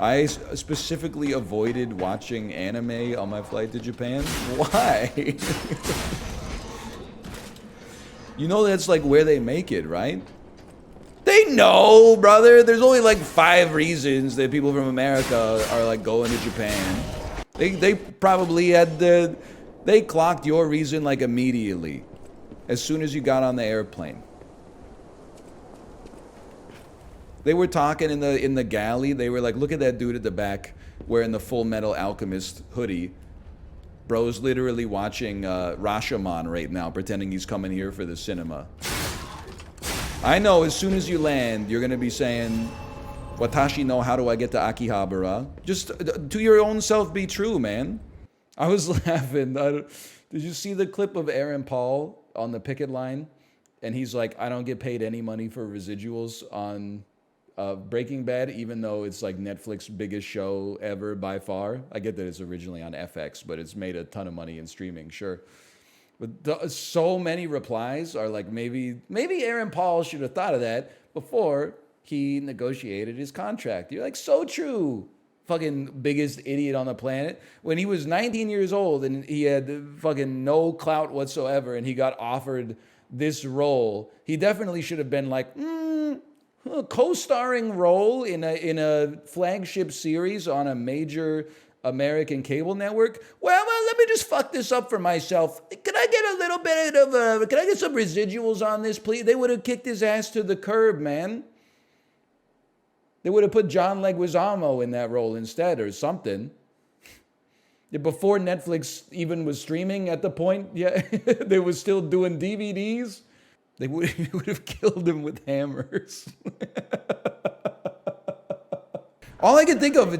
I specifically avoided watching anime on my flight to Japan. Why? You know that's like where they make it, right? They know, brother. There's only like 5 reasons that people from America are like going to Japan. They probably had they clocked your reason like immediately, as soon as you got on the airplane. They were talking in the galley. They were like, look at that dude at the back wearing the Full Metal Alchemist hoodie. Bro's literally watching Rashomon right now, pretending he's coming here for the cinema. I know as soon as you land, you're going to be saying, Watashi no, how do I get to Akihabara? Just to your own self be true, man. I was laughing. Did you see the clip of Aaron Paul on the picket line? And he's like, I don't get paid any money for residuals on Breaking Bad, even though it's like Netflix's biggest show ever by far. I get that it's originally on FX, but it's made a ton of money in streaming, sure. But so many replies are like, maybe Aaron Paul should have thought of that before he negotiated his contract. You're like, so true. Fucking biggest idiot on the planet. When he was 19 years old and he had fucking no clout whatsoever and he got offered this role, he definitely should have been like, a co-starring role in a flagship series on a major American cable network. Well, let me just fuck this up for myself. Can I get a little bit of can I get some residuals on this, please? They would have kicked his ass to the curb, man. They would have put John Leguizamo in that role instead or something. Before Netflix even was streaming at the point, yeah, they were still doing DVDs. They would have killed him with hammers. All I can think of,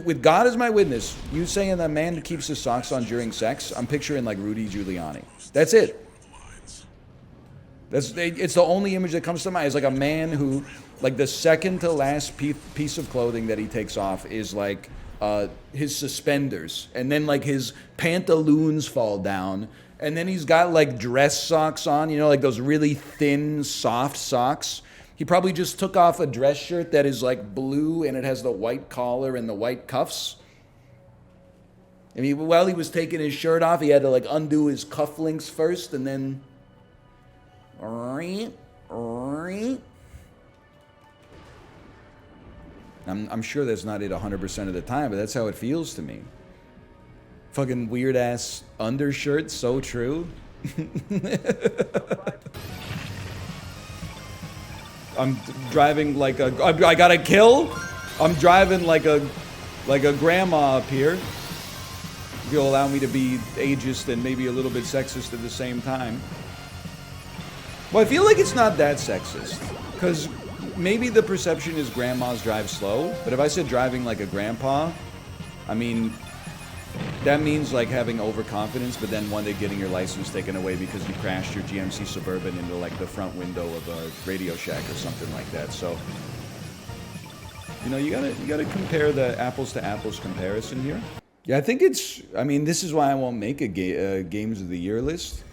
with God as my witness, you saying that man keeps his socks on during sex, I'm picturing like Rudy Giuliani. That's it. It's the only image that comes to mind. It's like a man who, like the second to last piece of clothing that he takes off is like his suspenders. And then like his pantaloons fall down. And then he's got like dress socks on, you know, like those really thin, soft socks. He probably just took off a dress shirt that is like blue and it has the white collar and the white cuffs. I mean, while he was taking his shirt off, he had to like undo his cufflinks first and then... I'm sure that's not it 100% of the time, but that's how it feels to me. Fucking weird ass undershirt, so true. I'm driving like I got a kill. I'm driving like a grandma up here. If you'll allow me to be ageist and maybe a little bit sexist at the same time. Well, I feel like it's not that sexist, because maybe the perception is grandmas drive slow, but if I said driving like a grandpa, I mean, that means like having overconfidence, but then one day getting your license taken away because you crashed your GMC Suburban into like the front window of a Radio Shack or something like that. So, you know, you gotta compare the apples to apples comparison here. Yeah, I think I mean, this is why I won't make a Games of the Year list.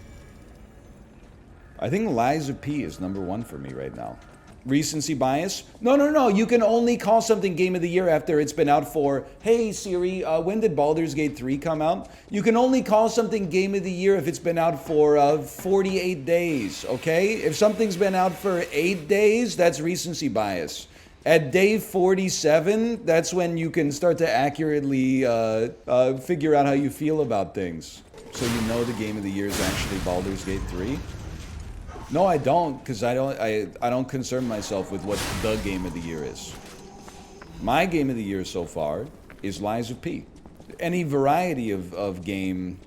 I think Lies of P is number 1 for me right now. Recency bias? No. You can only call something Game of the Year after it's been out for, hey Siri, when did Baldur's Gate 3 come out? You can only call something Game of the Year if it's been out for 48 days, okay? If something's been out for 8 days, that's recency bias. At day 47, that's when you can start to accurately figure out how you feel about things. So you know the Game of the Year is actually Baldur's Gate 3? No, I don't, because I don't concern myself with what the Game of the Year is. My Game of the Year so far is Lies of P. Any variety of game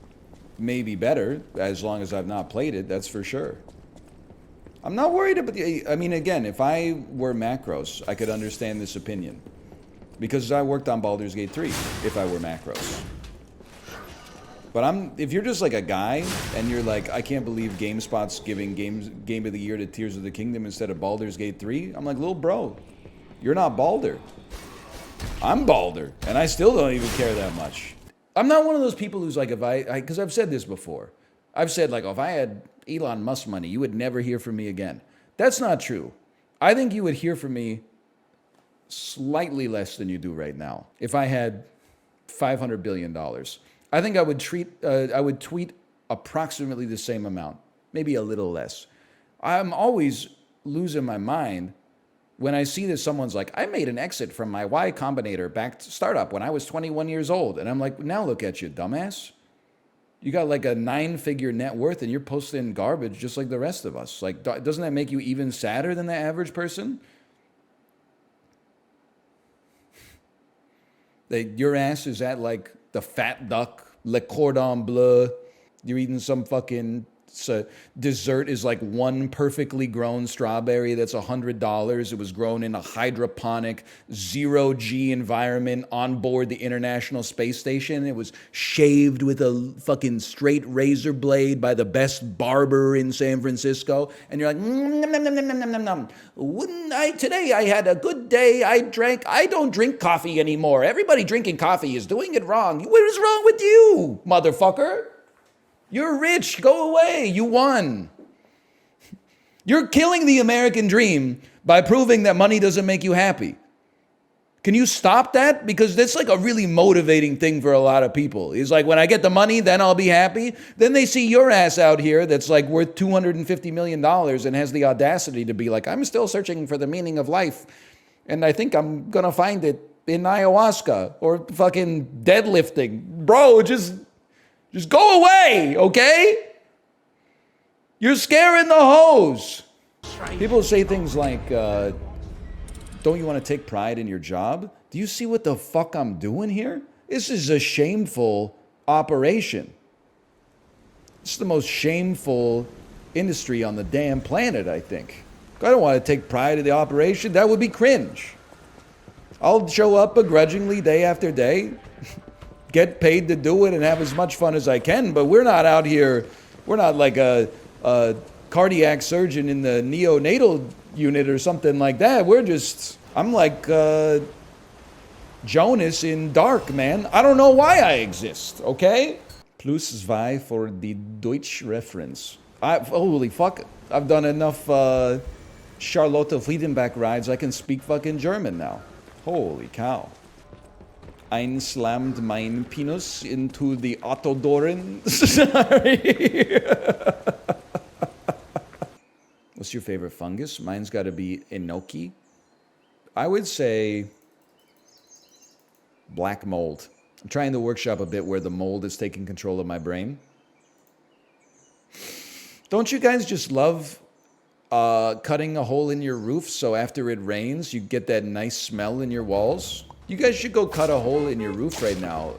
may be better, as long as I've not played it, that's for sure. I'm not worried about I mean, again, if I were Macros, I could understand this opinion. Because I worked on Baldur's Gate 3, if I were Macros. But if you're just like a guy and you're like, I can't believe GameSpot's giving Game of the Year to Tears of the Kingdom instead of Baldur's Gate 3, I'm like, little bro, you're not Baldur. I'm Baldur, and I still don't even care that much. I'm not one of those people who's like, because I've said this before. I've said like, if I had Elon Musk money, you would never hear from me again. That's not true. I think you would hear from me slightly less than you do right now. If I had $500 billion, I think I would tweet approximately the same amount, maybe a little less. I'm always losing my mind when I see that someone's like, I made an exit from my Y Combinator backed startup when I was 21 years old. And I'm like, now look at you, dumbass. You got like a 9-figure net worth and you're posting garbage just like the rest of us. Like, doesn't that make you even sadder than the average person? Your ass is at like the Fat Duck, Le Cordon Bleu. You're eating some fucking dessert is like one perfectly grown strawberry that's $100. It was grown in a hydroponic, zero-G environment on board the International Space Station. It was shaved with a fucking straight razor blade by the best barber in San Francisco. And you're like, nom, nom, nom, nom, nom, nom, nom. Today I had a good day. I don't drink coffee anymore. Everybody drinking coffee is doing it wrong. What is wrong with you, motherfucker? You're rich. Go away. You won. You're killing the American dream by proving that money doesn't make you happy. Can you stop that? Because that's like a really motivating thing for a lot of people. It's like, when I get the money, then I'll be happy. Then they see your ass out here that's like worth $250 million and has the audacity to be like, I'm still searching for the meaning of life. And I think I'm going to find it in ayahuasca or fucking deadlifting. Bro, just go away, okay? You're scaring the hoes. People say things like, don't you want to take pride in your job? Do you see what the fuck I'm doing here? This is a shameful operation. It's the most shameful industry on the damn planet, I think. I don't want to take pride in the operation. That would be cringe. I'll show up begrudgingly day after day, get paid to do it and have as much fun as I can, but we're not out here, we're not like a cardiac surgeon in the neonatal unit or something like that. I'm like Jonas in Dark, man. I don't know why I exist, okay? Plus zwei for the Deutsch reference. Holy fuck, I've done enough Charlotte Friedenbach rides, I can speak fucking German now. Holy cow. Einslammed mein Penis into the Autodoren. Sorry. What's your favorite fungus? Mine's got to be enoki. I would say black mold. I'm trying to workshop a bit where the mold is taking control of my brain. Don't you guys just love cutting a hole in your roof so after it rains you get that nice smell in your walls? You guys should go cut a hole in your roof right now.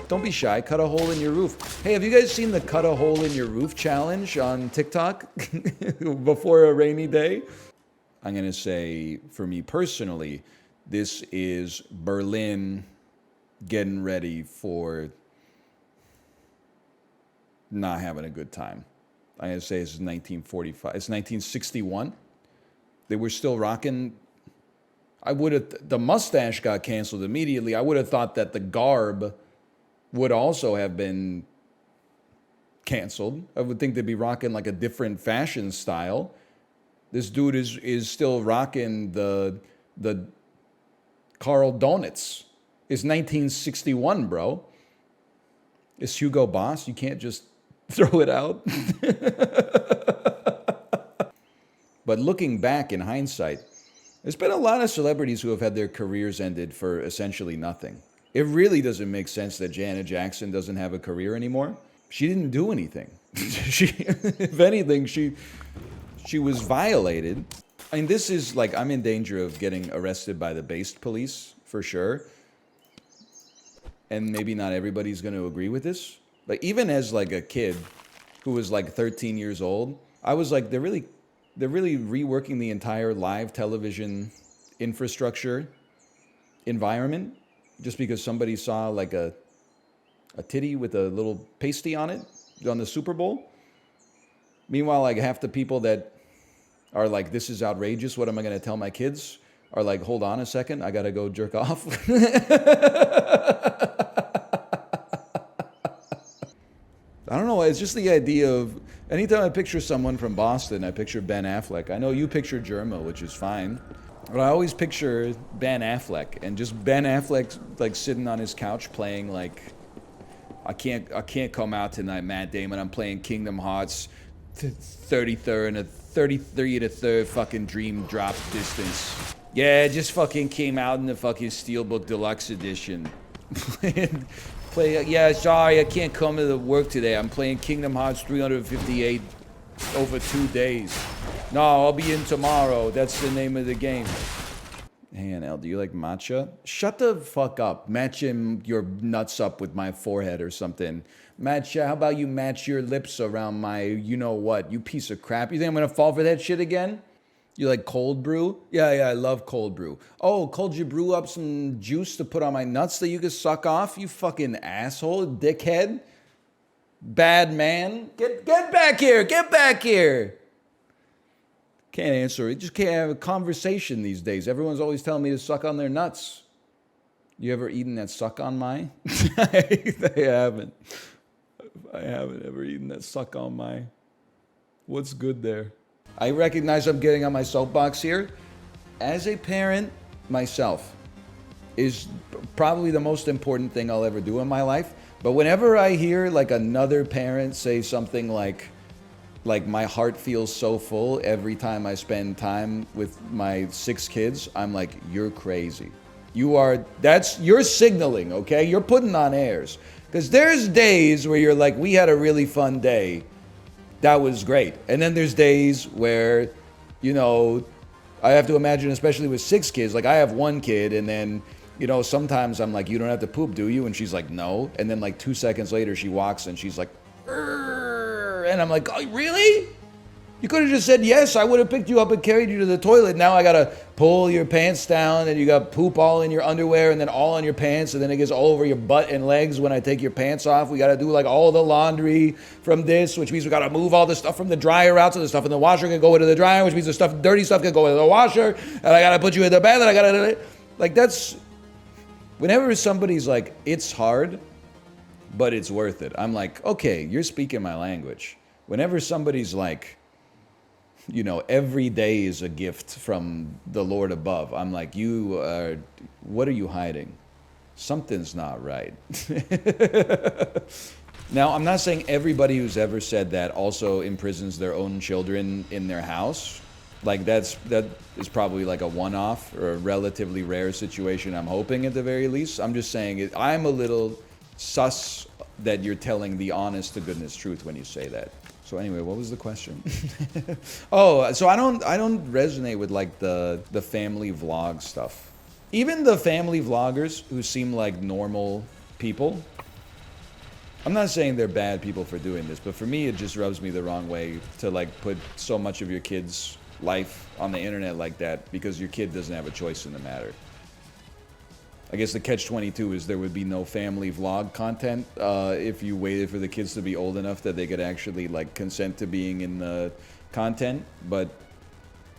Don't be shy, cut a hole in your roof. Hey, have you guys seen the cut a hole in your roof challenge on TikTok before a rainy day? I'm gonna say, for me personally, this is Berlin getting ready for not having a good time. I'm gonna say it's 1945, it's 1961. They were still rocking. The mustache got canceled immediately. I would have thought that the garb would also have been canceled. I would think they'd be rocking like a different fashion style. This dude is still rocking the Carl Donuts. It's 1961, bro. It's Hugo Boss. You can't just throw it out. But looking back in hindsight, there's been a lot of celebrities who have had their careers ended for essentially nothing. It really doesn't make sense that Janet Jackson doesn't have a career anymore. She didn't do anything. If anything, she was violated. I mean, this is like, I'm in danger of getting arrested by the based police, for sure. And maybe not everybody's going to agree with this. Like, even as like a kid who was like 13 years old, I was like, they're really reworking the entire live television infrastructure environment just because somebody saw like a titty with a little pasty on it on the Super Bowl. Meanwhile, like half the people that are like, this is outrageous, what am I going to tell my kids? Are like, hold on a second, I got to go jerk off. I don't know, it's just the idea of, anytime I picture someone from Boston, I picture Ben Affleck. I know you picture Germa, which is fine. But I always picture Ben Affleck, and just Ben Affleck like sitting on his couch playing like, I can't come out tonight, Matt Damon. I'm playing Kingdom Hearts 33rd and a 33 and a third fucking dream drop distance. Yeah, it just fucking came out in the fucking Steelbook Deluxe Edition. Yeah, sorry, I can't come to the work today. I'm playing Kingdom Hearts 358 over 2 days. No, I'll be in tomorrow. That's the name of the game. Hey, NL, do you like matcha? Shut the fuck up. Matching your nuts up with my forehead or something. Matcha, how about you match your lips around my you-know-what? You piece of crap. You think I'm gonna fall for that shit again? You like cold brew? Yeah, I love cold brew. Oh, cold you brew up some juice to put on my nuts that you can suck off? You fucking asshole, dickhead. Bad man. Get back here, get back here. Can't answer it. Just can't have a conversation these days. Everyone's always telling me to suck on their nuts. You ever eaten that suck on my? I haven't. I haven't ever eaten that suck on my. What's good there? I recognize I'm getting on my soapbox here. As a parent myself is probably the most important thing I'll ever do in my life. But whenever I hear like another parent say something like my heart feels so full every time I spend time with my 6 kids, I'm like, you're crazy. You're signaling, okay? You're putting on airs. Because there's days where you're like, we had a really fun day. That was great. And then there's days where, I have to imagine, especially with 6 kids, like I have 1 kid and then, sometimes I'm like, you don't have to poop, do you? And she's like, no. And then like 2 seconds later, she walks and she's like, and I'm like, oh, really? You could have just said yes. I would have picked you up and carried you to the toilet. Now I got to pull your pants down and you got poop all in your underwear and then all on your pants and then it gets all over your butt and legs when I take your pants off. We got to do like all the laundry from this, which means we got to move all the stuff from the dryer out so the stuff in the washer can go into the dryer, which means the dirty stuff can go into the washer. And I got to put you in the bed and I got to, like that's, whenever somebody's like, it's hard, but it's worth it. I'm like, okay, you're speaking my language. Whenever somebody's like, every day is a gift from the Lord above, I'm like, what are you hiding? Something's not right. Now, I'm not saying everybody who's ever said that also imprisons their own children in their house. Like that is probably like a one-off or a relatively rare situation, I'm hoping at the very least. I'm just saying I'm a little sus that you're telling the honest to goodness truth when you say that. So anyway, what was the question? Oh, so I don't resonate with like the family vlog stuff. Even the family vloggers who seem like normal people. I'm not saying they're bad people for doing this, but for me it just rubs me the wrong way to like put so much of your kid's life on the internet like that because your kid doesn't have a choice in the matter. I guess the catch-22 is there would be no family vlog content if you waited for the kids to be old enough that they could actually like consent to being in the content, but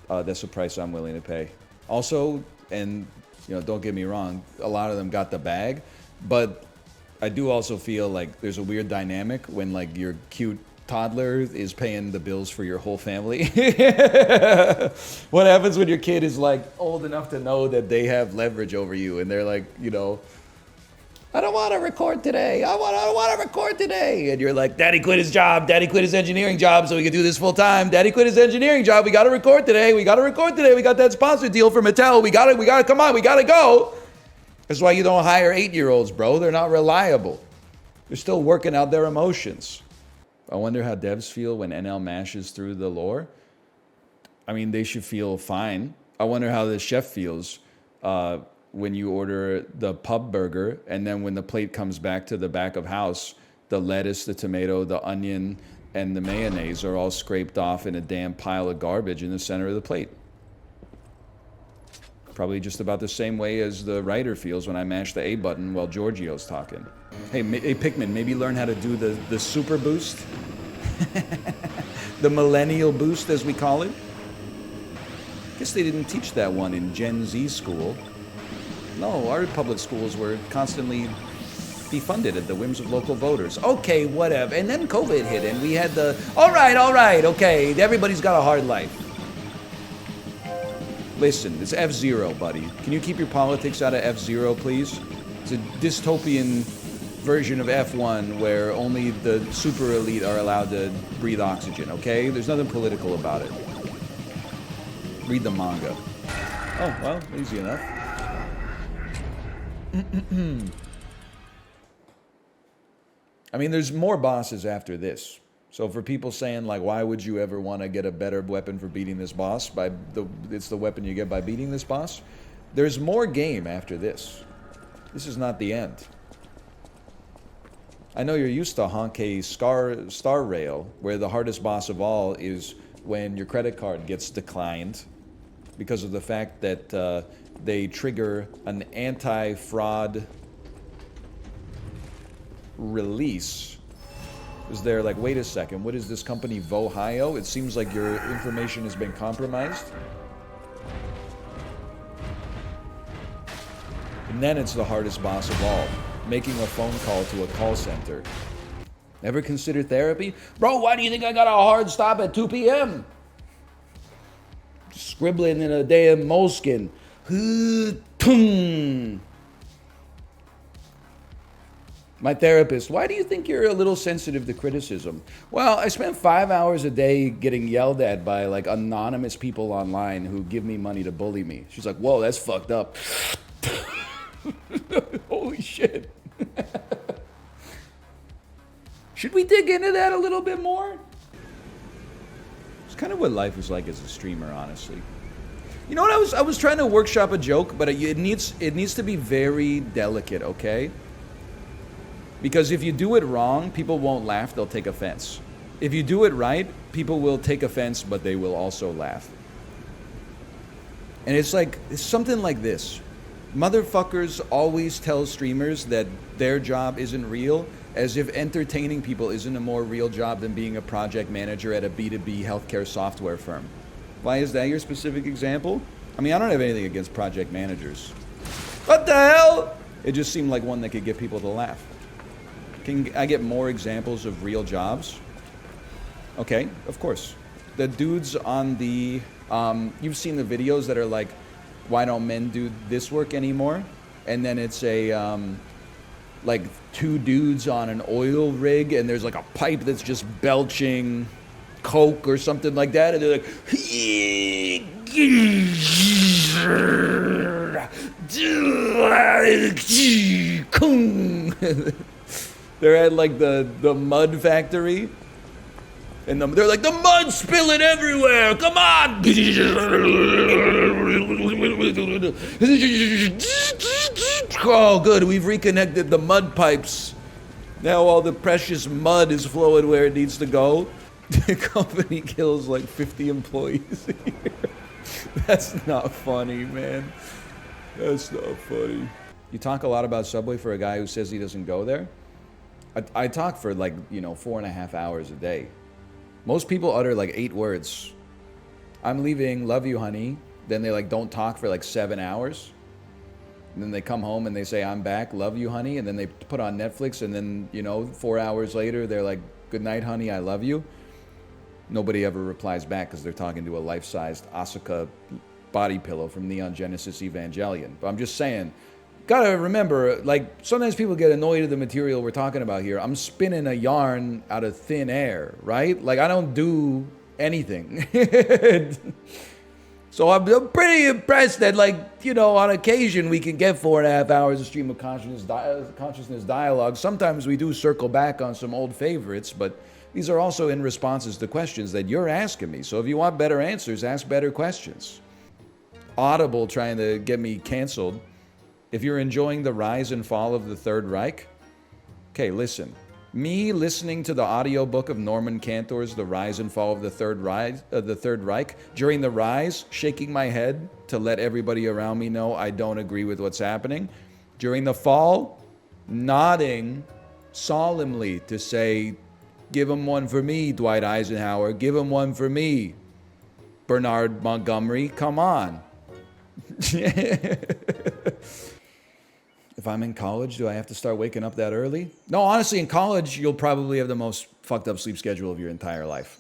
that's the price I'm willing to pay. Also, and don't get me wrong, a lot of them got the bag, but I do also feel like there's a weird dynamic when like your cute toddler is paying the bills for your whole family. What happens when your kid is like old enough to know that they have leverage over you and they're like, I don't want to record today. I don't want to record today. And you're like, Daddy quit his job. Daddy quit his engineering job so we can do this full time. Daddy quit his engineering job. We got to record today. We got that sponsor deal for Mattel. We got to come on. We got to go. That's why you don't hire 8-year-olds, bro. They're not reliable. They're still working out their emotions. I wonder how devs feel when NL mashes through the lore. I mean, they should feel fine. I wonder how the chef feels when you order the pub burger and then when the plate comes back to the back of house, the lettuce, the tomato, the onion, and the mayonnaise are all scraped off in a damn pile of garbage in the center of the plate. Probably just about the same way as the writer feels when I mash the A button while Giorgio's talking. Hey, Pikmin, maybe learn how to do the super boost? The millennial boost, as we call it? Guess they didn't teach that one in Gen Z school. No, our public schools were constantly defunded at the whims of local voters. Okay, whatever. And then COVID hit and we had all right, okay, everybody's got a hard life. Listen, it's F-Zero, buddy. Can you keep your politics out of F-Zero, please? It's a dystopian version of F1 where only the super elite are allowed to breathe oxygen, okay? There's nothing political about it. Read the manga. Oh, well, easy enough. I mean, there's more bosses after this. So for people saying, like, why would you ever want to get a better weapon for beating this boss? It's the weapon you get by beating this boss. There's more game after this. This is not the end. I know you're used to Honkai Star Rail, where the hardest boss of all is when your credit card gets declined because of the fact that they trigger an anti-fraud release. Is there like, wait a second, what is this company, Vohio? It seems like your information has been compromised. And then it's the hardest boss of all, making a phone call to a call center. Ever consider therapy? Bro, why do you think I got a hard stop at 2 p.m.? Scribbling in a damn moleskin. My therapist, why do you think you're a little sensitive to criticism? Well, I spend 5 hours a day getting yelled at by like anonymous people online who give me money to bully me. She's like, whoa, that's fucked up. Holy shit. Should we dig into that a little bit more? It's kind of what life is like as a streamer, honestly. You know what, I was trying to workshop a joke, but it needs to be very delicate, okay? Because if you do it wrong, people won't laugh, they'll take offense. If you do it right, people will take offense, but they will also laugh. And it's something like this. Motherfuckers always tell streamers that their job isn't real, as if entertaining people isn't a more real job than being a project manager at a B2B healthcare software firm. Why is that your specific example? I mean, I don't have anything against project managers. What the hell? It just seemed like one that could get people to laugh. Can I get more examples of real jobs? Okay, of course. The dudes on the, you've seen the videos that are like, why don't men do this work anymore? And then it's like 2 dudes on an oil rig and there's like a pipe that's just belching coke or something like that. And they're like, they're at like the mud factory, and they're like, the mud's spilling everywhere. Come on! Oh, good. We've reconnected the mud pipes. Now all the precious mud is flowing where it needs to go. The company kills like 50 employees a year. That's not funny, man. That's not funny. You talk a lot about Subway for a guy who says he doesn't go there. I talk for like, 4.5 hours a day. Most people utter like 8 words. I'm leaving, love you, honey. Then they like don't talk for like 7 hours. And then they come home and they say, I'm back, love you, honey. And then they put on Netflix and then, 4 hours later, they're like, good night, honey, I love you. Nobody ever replies back because they're talking to a life-sized Asuka body pillow from Neon Genesis Evangelion. But I'm just saying, gotta remember, like, sometimes people get annoyed at the material we're talking about here. I'm spinning a yarn out of thin air, right? Like, I don't do anything. So I'm pretty impressed that, like, on occasion we can get 4.5 hours of stream of consciousness dialogue. Sometimes we do circle back on some old favorites, but these are also in responses to questions that you're asking me. So if you want better answers, ask better questions. Audible trying to get me canceled. If you're enjoying the rise and fall of the Third Reich, okay, listen. Me listening to the audiobook of Norman Cantor's The Rise and Fall of the Third Reich, during the rise, shaking my head to let everybody around me know I don't agree with what's happening. During the fall, nodding solemnly to say, give him one for me, Dwight Eisenhower. Give him one for me, Bernard Montgomery. Come on. If I'm in college, do I have to start waking up that early? No, honestly, in college, you'll probably have the most fucked up sleep schedule of your entire life.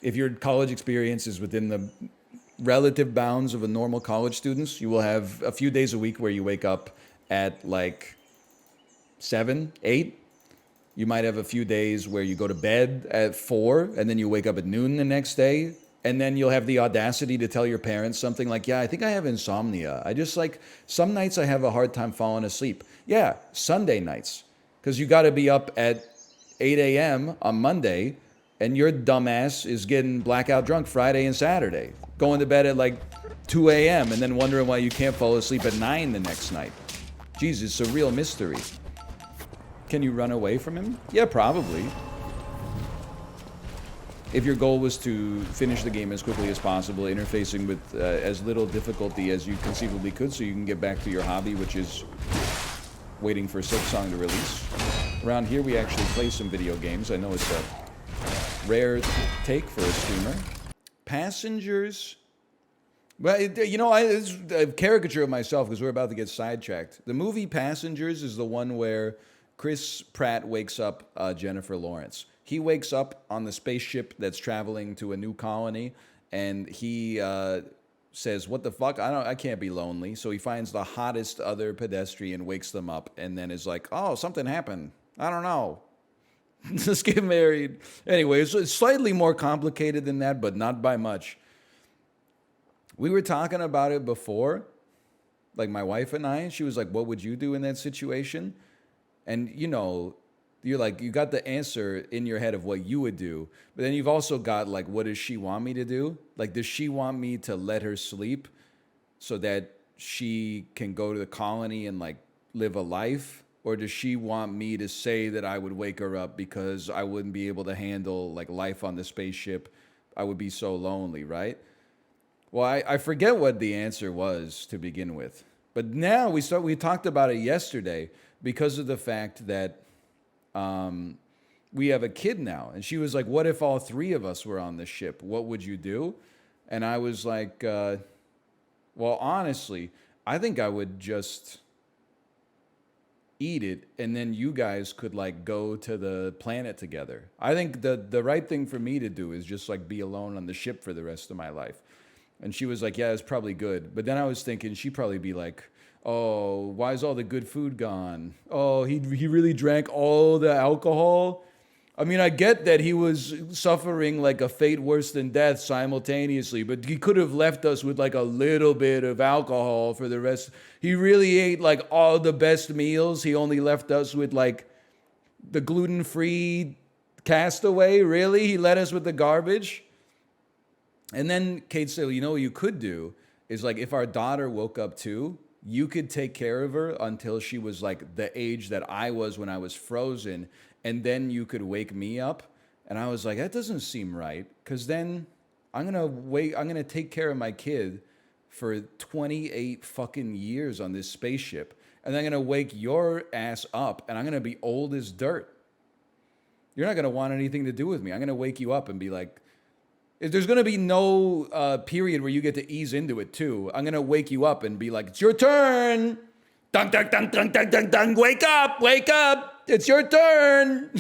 If your college experience is within the relative bounds of a normal college students. You will have a few days a week where you wake up at like 7, 8. You might have a few days where you go to bed at 4 and then you wake up at noon the next day. And then you'll have the audacity to tell your parents something like, yeah, I think I have insomnia. I just like, some nights I have a hard time falling asleep. Yeah, Sunday nights. Because you got to be up at 8 a.m. on Monday and your dumbass is getting blackout drunk Friday and Saturday. Going to bed at like 2 a.m. and then wondering why you can't fall asleep at 9 the next night. Jesus, it's a real mystery. Can you run away from him? Yeah, probably. If your goal was to finish the game as quickly as possible, interfacing with as little difficulty as you conceivably could so you can get back to your hobby, which is waiting for Silksong to release. Around here, we actually play some video games. I know it's a rare take for a streamer. Passengers. Well, you know, it's a caricature of myself because we're about to get sidetracked. The movie Passengers is the one where Chris Pratt wakes up Jennifer Lawrence. He wakes up on the spaceship that's traveling to a new colony, and he says, "What the fuck? I can't be lonely." So he finds the hottest other pedestrian, wakes them up, and then is like, "Oh, something happened. I don't know. Let's get married." Anyway, it's slightly more complicated than that, but not by much. We were talking about it before, like my wife and I. She was like, "What would you do in that situation?" And you know, you're like, you got the answer in your head of what you would do, but then you've also got like, what does she want me to do? Like, does she want me to let her sleep so that she can go to the colony and like live a life? Or does she want me to say that I would wake her up because I wouldn't be able to handle like life on the spaceship? I would be so lonely, right? Well, I forget what the answer was to begin with, but now we talked about it yesterday because of the fact that we have a kid now. And she was like, what if all 3 of us were on the ship? What would you do? And I was like, well, honestly, I think I would just eat it and then you guys could like go to the planet together. I think the right thing for me to do is just like be alone on the ship for the rest of my life. And she was like, yeah, it's probably good. But then I was thinking she'd probably be like, oh, why is all the good food gone? Oh, he really drank all the alcohol? I mean, I get that he was suffering like a fate worse than death simultaneously, but he could have left us with like a little bit of alcohol for the rest. He really ate like all the best meals. He only left us with like the gluten-free Castaway. Really? He led us with the garbage? And then Kate said, well, you know what you could do is like if our daughter woke up too, you could take care of her until she was like the age that I was when I was frozen, and then you could wake me up. And I was like, that doesn't seem right, because then I'm gonna take care of my kid for 28 fucking years on this spaceship, and I'm gonna wake your ass up, and I'm gonna be old as dirt. You're not gonna want anything to do with me. I'm gonna wake you up and be like, there's going to be no period where you get to ease into it, too. I'm going to wake you up and be like, it's your turn. Dun, dun, dun, dun, dun, dun, dun. Wake up, wake up. It's your turn.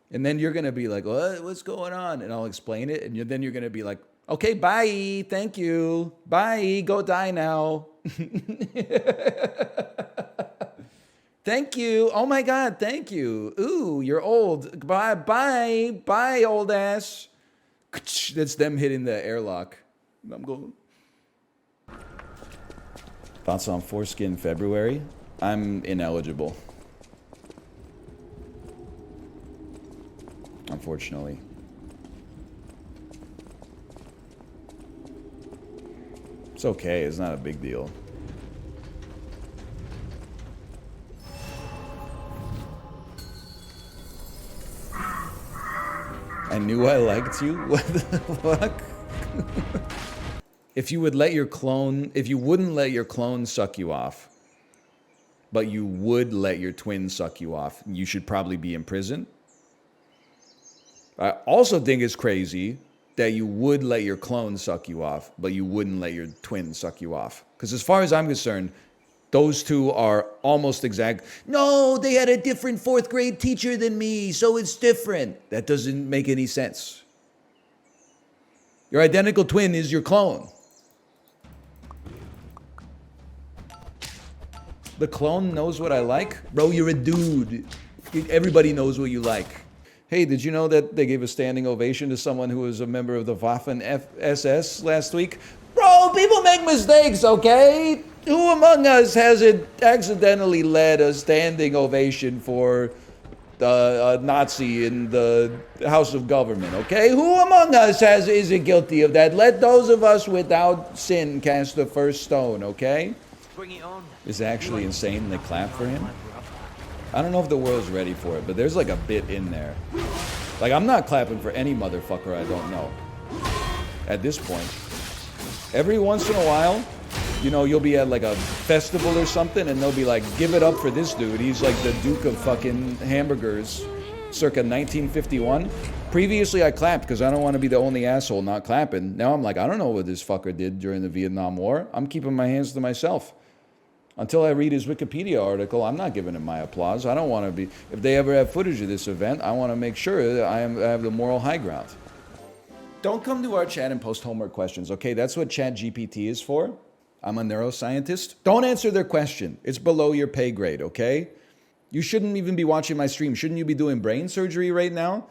And then you're going to be like, what's going on? And I'll explain it. And then you're going to be like, okay, bye. Thank you. Bye. Go die now. Thank you. Oh my God, thank you. Ooh, you're old. Bye, bye, bye, old ass. That's them hitting the airlock. I'm going. Thoughts on foreskin February? I'm ineligible. Unfortunately. It's okay, it's not a big deal. I knew I liked you? What the fuck? If you wouldn't let your clone suck you off, but you would let your twin suck you off, you should probably be in prison. I also think it's crazy that you would let your clone suck you off, but you wouldn't let your twin suck you off. Because as far as I'm concerned, those two are almost exact. No, they had a different 4th grade teacher than me, so it's different. That doesn't make any sense. Your identical twin is your clone. The clone knows what I like? Bro, you're a dude. Everybody knows what you like. Hey, did you know that they gave a standing ovation to someone who was a member of the Waffen-SS last week? Bro, people make mistakes, okay? Who among us hasn't accidentally led a standing ovation for a Nazi in the House of Government, okay? Who among us isn't guilty of that? Let those of us without sin cast the first stone, okay? Bring it on. It's actually insane they clap for him. I don't know if the world's ready for it, but there's like a bit in there. Like, I'm not clapping for any motherfucker I don't know. At this point. Every once in a while, you know, you'll be at like a festival or something and they'll be like, give it up for this dude. He's like the Duke of fucking hamburgers circa 1951. Previously, I clapped because I don't want to be the only asshole not clapping. Now I'm like, I don't know what this fucker did during the Vietnam War. I'm keeping my hands to myself. Until I read his Wikipedia article, I'm not giving him my applause. I don't want to be... If they ever have footage of this event, I want to make sure that I have the moral high ground. Don't come to our chat and post homework questions, okay? That's what ChatGPT is for. I'm a neuroscientist. Don't answer their question. It's below your pay grade, okay? You shouldn't even be watching my stream. Shouldn't you be doing brain surgery right now?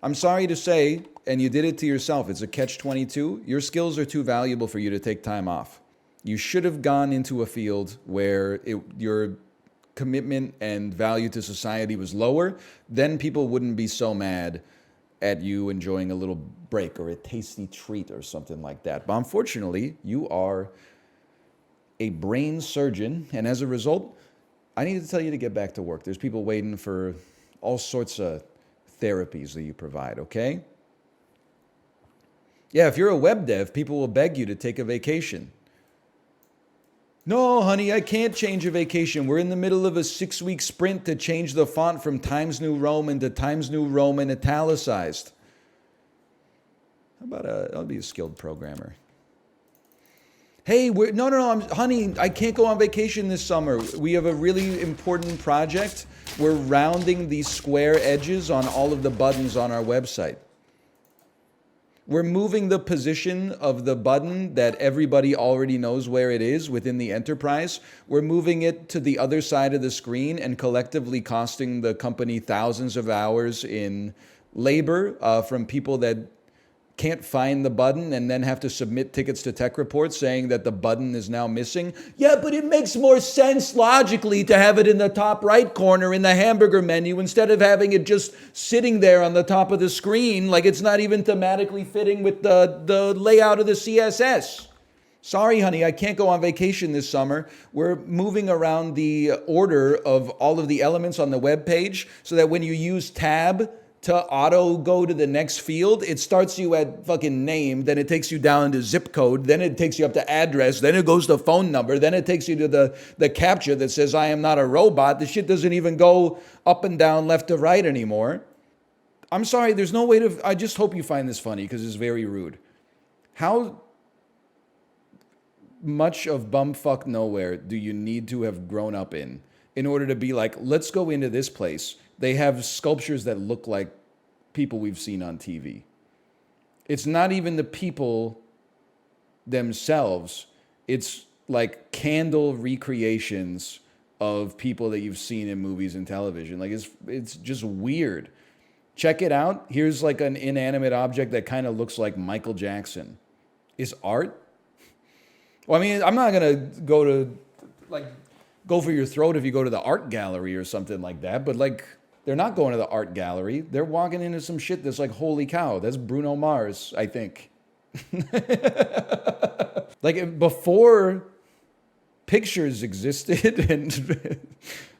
I'm sorry to say, and you did it to yourself, it's a catch-22. Your skills are too valuable for you to take time off. You should have gone into a field where your commitment and value to society was lower. Then people wouldn't be so mad at you enjoying a little break or a tasty treat or something like that. But unfortunately, you are a brain surgeon, and as a result, I need to tell you to get back to work. There's people waiting for all sorts of therapies that you provide, okay? Yeah, if you're a web dev, people will beg you to take a vacation. No, honey, I can't change a vacation. We're in the middle of a 6-week sprint to change the font from Times New Roman to Times New Roman italicized. How about I'll be a skilled programmer. Hey, honey, I can't go on vacation this summer. We have a really important project. We're rounding the square edges on all of the buttons on our website. We're moving the position of the button that everybody already knows where it is within the enterprise. We're moving it to the other side of the screen and collectively costing the company thousands of hours in labor from people that can't find the button and then have to submit tickets to tech reports saying that the button is now missing. Yeah, but it makes more sense logically to have it in the top right corner in the hamburger menu instead of having it just sitting there on the top of the screen like it's not even thematically fitting with the layout of the CSS. Sorry, honey, I can't go on vacation this summer. We're moving around the order of all of the elements on the web page so that when you use tab to auto go to the next field, it starts you at fucking name, then it takes you down to zip code, then it takes you up to address, then it goes to phone number, then it takes you to the captcha that says I am not a robot. The shit doesn't even go up and down, left to right anymore. I'm sorry, there's no way to... I just hope you find this funny because it's very rude. How much of bumfuck nowhere do you need to have grown up in order to be like, let's go into this place? They have sculptures that look like people we've seen on TV. It's not even the people themselves. It's like candle recreations of people that you've seen in movies and television. Like it's just weird. Check it out. Here's like an inanimate object that kind of looks like Michael Jackson. Is art? Well, I mean, I'm not gonna go for your throat if you go to the art gallery or something like that, but like, they're not going to the art gallery. They're walking into some shit that's like, holy cow, that's Bruno Mars, I think. Like, before pictures existed, and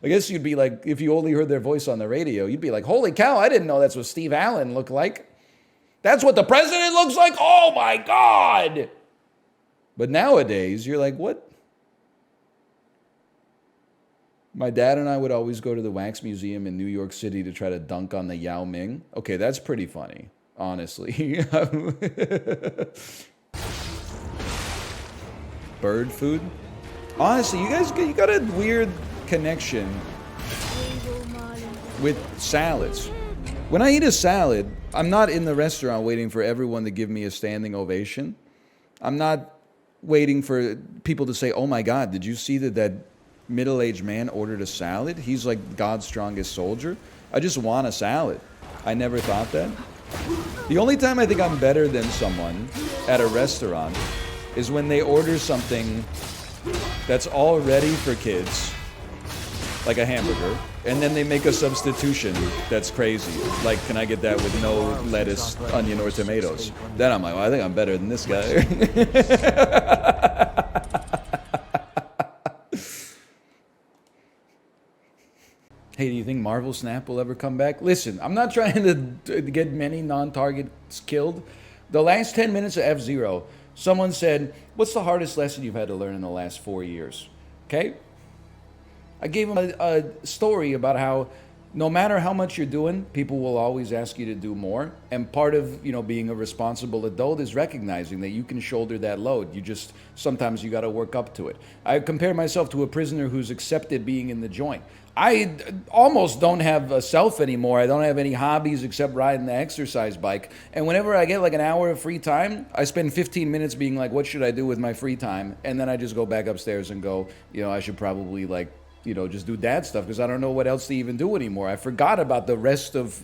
I guess you'd be like, if you only heard their voice on the radio, you'd be like, holy cow, I didn't know that's what Steve Allen looked like. That's what the president looks like? Oh my God! But nowadays, you're like, what? My dad and I would always go to the Wax Museum in New York City to try to dunk on the Yao Ming. Okay, that's pretty funny, honestly. Bird food? Honestly, you got a weird connection with salads. When I eat a salad, I'm not in the restaurant waiting for everyone to give me a standing ovation. I'm not waiting for people to say, oh my God, did you see that middle-aged man ordered a salad? He's like God's strongest soldier. I just want a salad. I never thought that. The only time I think I'm better than someone at a restaurant is when they order something that's all ready for kids, like a hamburger, and then they make a substitution that's crazy. Like, can I get that with no lettuce, onion, or tomatoes? Then I'm like, well, I think I'm better than this guy. Hey, do you think Marvel Snap will ever come back? Listen, I'm not trying to get many non-targets killed. The last 10 minutes of F-Zero, someone said, what's the hardest lesson you've had to learn in the last 4 years? Okay? I gave him a story about how no matter how much you're doing, people will always ask you to do more. And part of, being a responsible adult is recognizing that you can shoulder that load. Sometimes you got to work up to it. I compare myself to a prisoner who's accepted being in the joint. I almost don't have a self anymore. I don't have any hobbies except riding the exercise bike. And whenever I get like an hour of free time, I spend 15 minutes being like, what should I do with my free time? And then I just go back upstairs and go, I should probably just do dad stuff because I don't know what else to even do anymore. I forgot about the rest of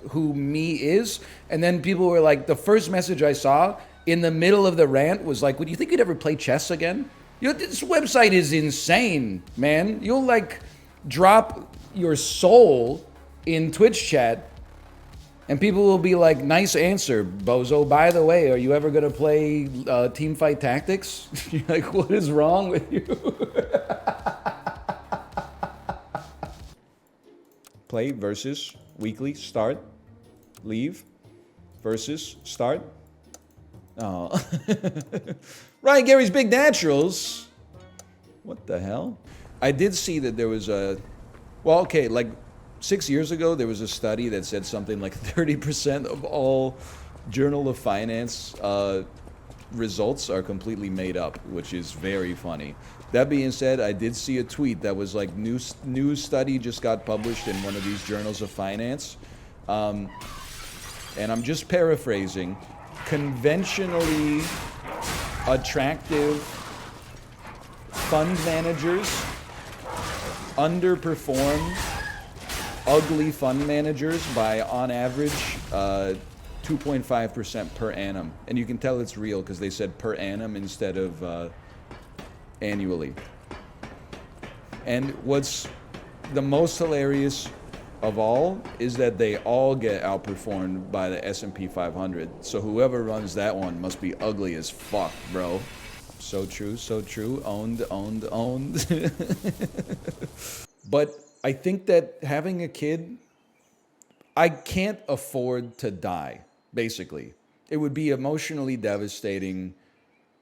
who me is. And then people were like, the first message I saw in the middle of the rant was like, would you think you'd ever play chess again? This website is insane, man. You'll drop your soul in Twitch chat and people will be like, nice answer, bozo. By the way, are you ever going to play Teamfight Tactics? You're like, what is wrong with you? Play versus weekly start, leave versus start. Oh. Ryan Gary's Big Naturals. What the hell? I did see that there was 6 years ago, there was a study that said something like 30% of all Journal of Finance results are completely made up, which is very funny. That being said, I did see a tweet that was like, new study just got published in one of these journals of finance. And I'm just paraphrasing. Conventionally attractive fund managers underperform ugly fund managers by, on average, 2.5% per annum. And you can tell it's real because they said per annum instead of annually. And what's the most hilarious of all is that they all get outperformed by the S&P 500. So whoever runs that one must be ugly as fuck, bro. So true, so true. Owned. But I think that having a kid, I can't afford to die, basically. It would be emotionally devastating,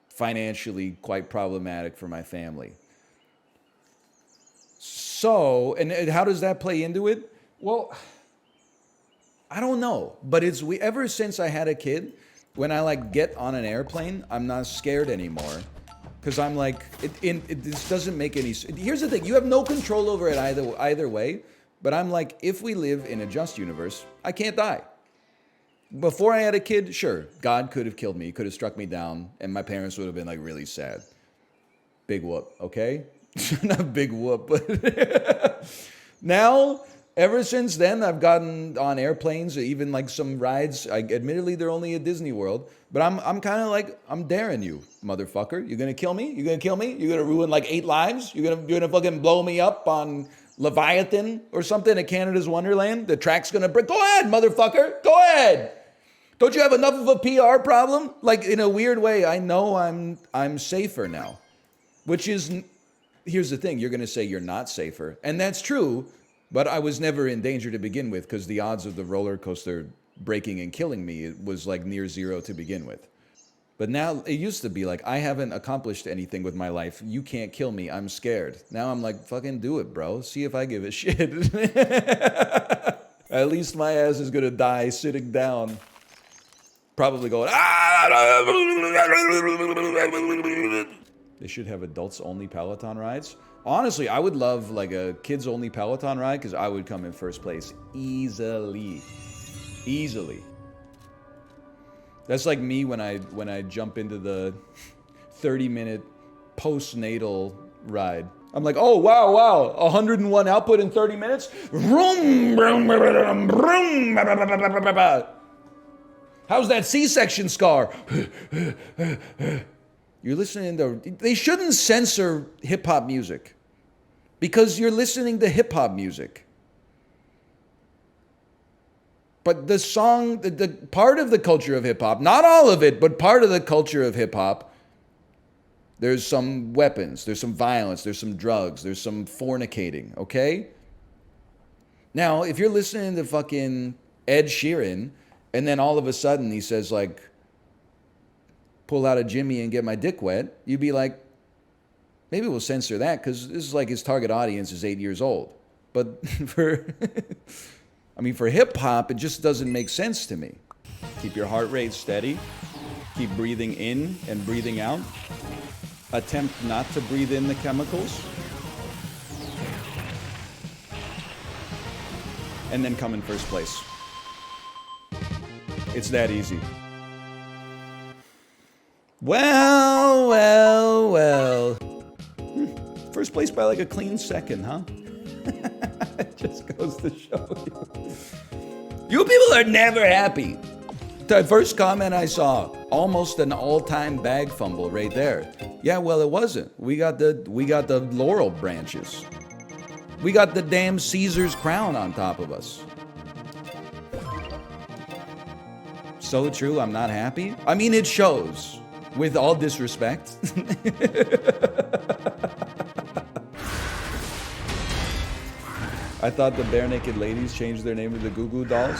financially quite problematic for my family. So, and how does that play into it? Well, I don't know, but ever since I had a kid, when I get on an airplane, I'm not scared anymore. Because I'm like, this doesn't make any sense. Here's the thing, you have no control over it either way, but I'm like, if we live in a just universe, I can't die. Before I had a kid, sure, God could have killed me, he could have struck me down, and my parents would have been really sad. Big whoop, okay? Not big whoop, but now, ever since then, I've gotten on airplanes, even some rides. Admittedly, they're only at Disney World, but I'm kind of I'm daring you, motherfucker. You're gonna kill me? You're gonna kill me? You're gonna ruin 8 lives? You're gonna fucking blow me up on Leviathan or something at Canada's Wonderland? The track's gonna break. Go ahead, motherfucker. Go ahead. Don't you have enough of a PR problem? In a weird way, I know I'm safer now, which is, here's the thing. You're gonna say you're not safer, and that's true. But I was never in danger to begin with because the odds of the roller coaster breaking and killing me, it was near zero to begin with. But now it used to be I haven't accomplished anything with my life. You can't kill me. I'm scared. Now I'm fucking do it, bro. See if I give a shit. At least my ass is going to die sitting down. Probably going, They should have adults only Peloton rides. Honestly, I would love a kids only Peloton ride because I would come in first place easily. Easily. That's like me when I jump into the 30-minute postnatal ride. I'm like, oh, wow, 101 output in 30 minutes? How's that C-section scar? You're listening to... They shouldn't censor hip-hop music because you're listening to hip-hop music. But the song, the part of the culture of hip-hop, not all of it, but part of the culture of hip-hop, there's some weapons, there's some violence, there's some drugs, there's some fornicating, okay? Now, if you're listening to fucking Ed Sheeran, and then all of a sudden he says, like, pull out a Jimmy and get my dick wet, you'd be like, maybe we'll censor that, because this is like his target audience is 8 years old. But for hip-hop, it just doesn't make sense to me. Keep your heart rate steady. Keep breathing in and breathing out. Attempt not to breathe in the chemicals. And then come in first place. It's that easy. Well. First place by like a clean second, huh? It just goes to show you. You people are never happy. The first comment I saw, almost an all-time bag fumble right there. Yeah, well, it wasn't. We got the laurel branches. We got the damn Caesar's crown on top of us. So true, I'm not happy. I mean, it shows. With all disrespect. I thought the Bare Naked Ladies changed their name to the Goo Goo Dolls.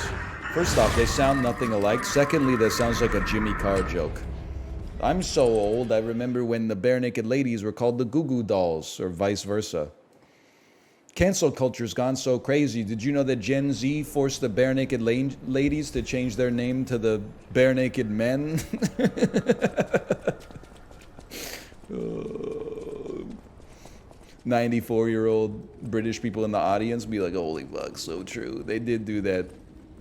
First off, they sound nothing alike. Secondly, that sounds like a Jimmy Carr joke. I'm so old, I remember when the Bare Naked Ladies were called the Goo Goo Dolls, or vice versa. Cancel culture's gone so crazy. Did you know that Gen Z forced the Bare Naked Ladies to change their name to the Bare Naked Men? 94-year-old British people in the audience be like, holy fuck, so true. They did do that.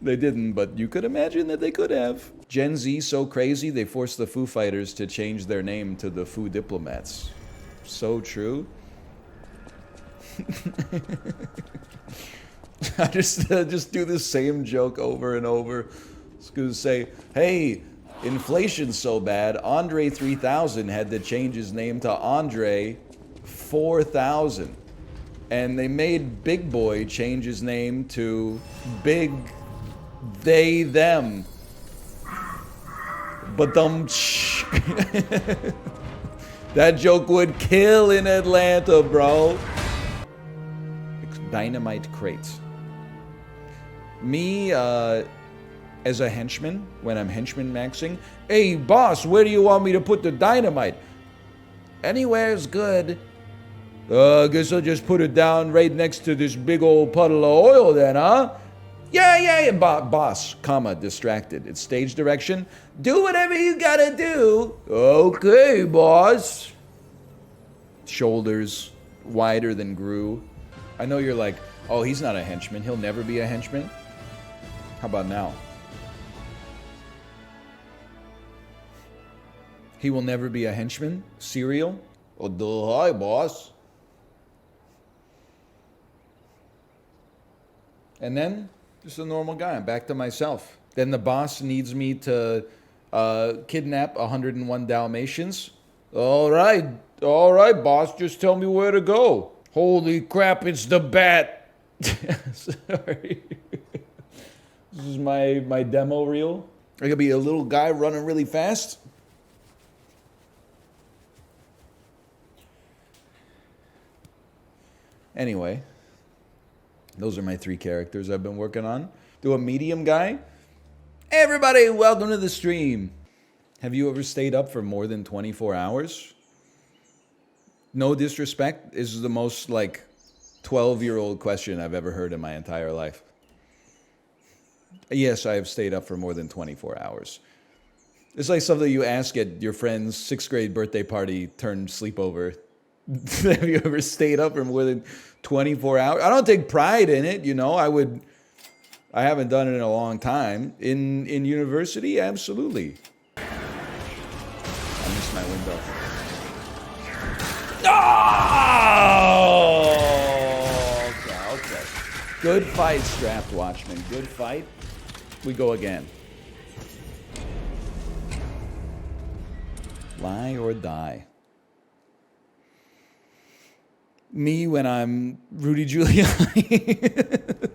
They didn't, but you could imagine that they could have. Gen Z so crazy, they forced the Foo Fighters to change their name to the Foo Diplomats. So true. I just do the same joke over and over. It's going to say, hey, inflation's so bad, Andre 3000 had to change his name to Andre 4000. And they made Big Boy change his name to Big They Them. But that joke would kill in Atlanta, bro. Dynamite crates. Me, as a henchman, when I'm henchman maxing, hey boss, where do you want me to put the dynamite? Anywhere's good. I guess I'll just put it down right next to this big old puddle of oil then, huh? Yeah, boss, comma, distracted. It's stage direction. Do whatever you gotta do. Okay, boss. Shoulders wider than Gru. I know you're like, oh, he's not a henchman. He'll never be a henchman. How about now? He will never be a henchman? Cereal? Oh, hi, boss. And then, just a normal guy. I'm back to myself. Then the boss needs me to kidnap 101 Dalmatians. All right, boss. Just tell me where to go. Holy crap, it's the bat. Sorry. This is my demo reel. I could be a little guy running really fast. Anyway, those are my 3 characters I've been working on. Do a medium guy. Hey everybody, welcome to the stream. Have you ever stayed up for more than 24 hours? No disrespect, this is the most like 12-year-old question I've ever heard in my entire life. Yes, I have stayed up for more than 24 hours. It's like something you ask at your friend's 6th grade birthday party turned sleepover. Have you ever stayed up for more than 24 hours? I don't take pride in it, you know. I would I haven't done it in a long time. In university, absolutely. I missed my window. Oh! Okay. Good fight, Strapped Watchman. Good fight. We go again. Lie or die. Me when I'm Rudy Giuliani.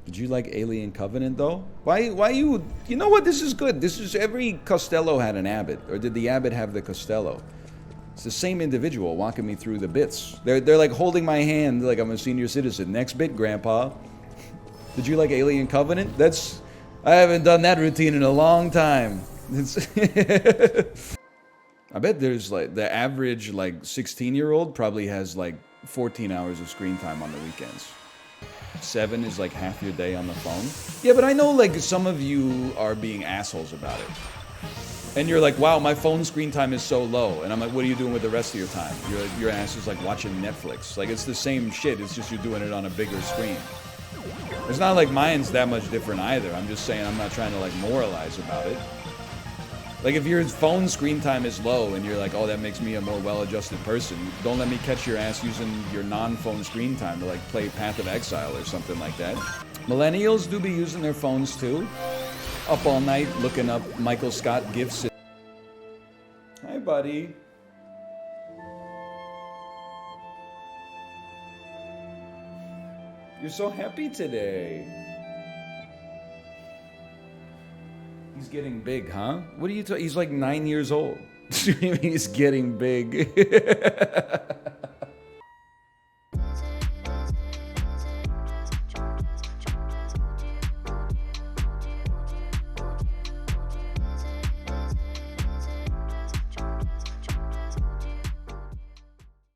Did you like Alien Covenant though? Why you know what, this is good. This is, every Costello had an Abbott, or did the Abbott have the Costello? It's the same individual walking me through the bits. They're like holding my hand like I'm a senior citizen. Next bit, Grandpa. Did you like Alien Covenant? I haven't done that routine in a long time. I bet there's like, the average like 16-year-old probably has like 14 hours of screen time on the weekends. 7 is like half your day on the phone. Yeah, but I know like some of you are being assholes about it. And you're like, wow, my phone screen time is so low. And I'm like, what are you doing with the rest of your time? Your ass is like watching Netflix. Like, it's the same shit, it's just you're doing it on a bigger screen. It's not like mine's that much different either. I'm just saying, I'm not trying to like moralize about it. Like, if your phone screen time is low and you're like, oh, that makes me a more well-adjusted person, don't let me catch your ass using your non-phone screen time to like play Path of Exile or something like that. Millennials do be using their phones too. Up all night looking up Michael Scott gifts. Hi, buddy. You're so happy today. He's getting big, huh? What are you talking? He's like 9 years old. He's getting big.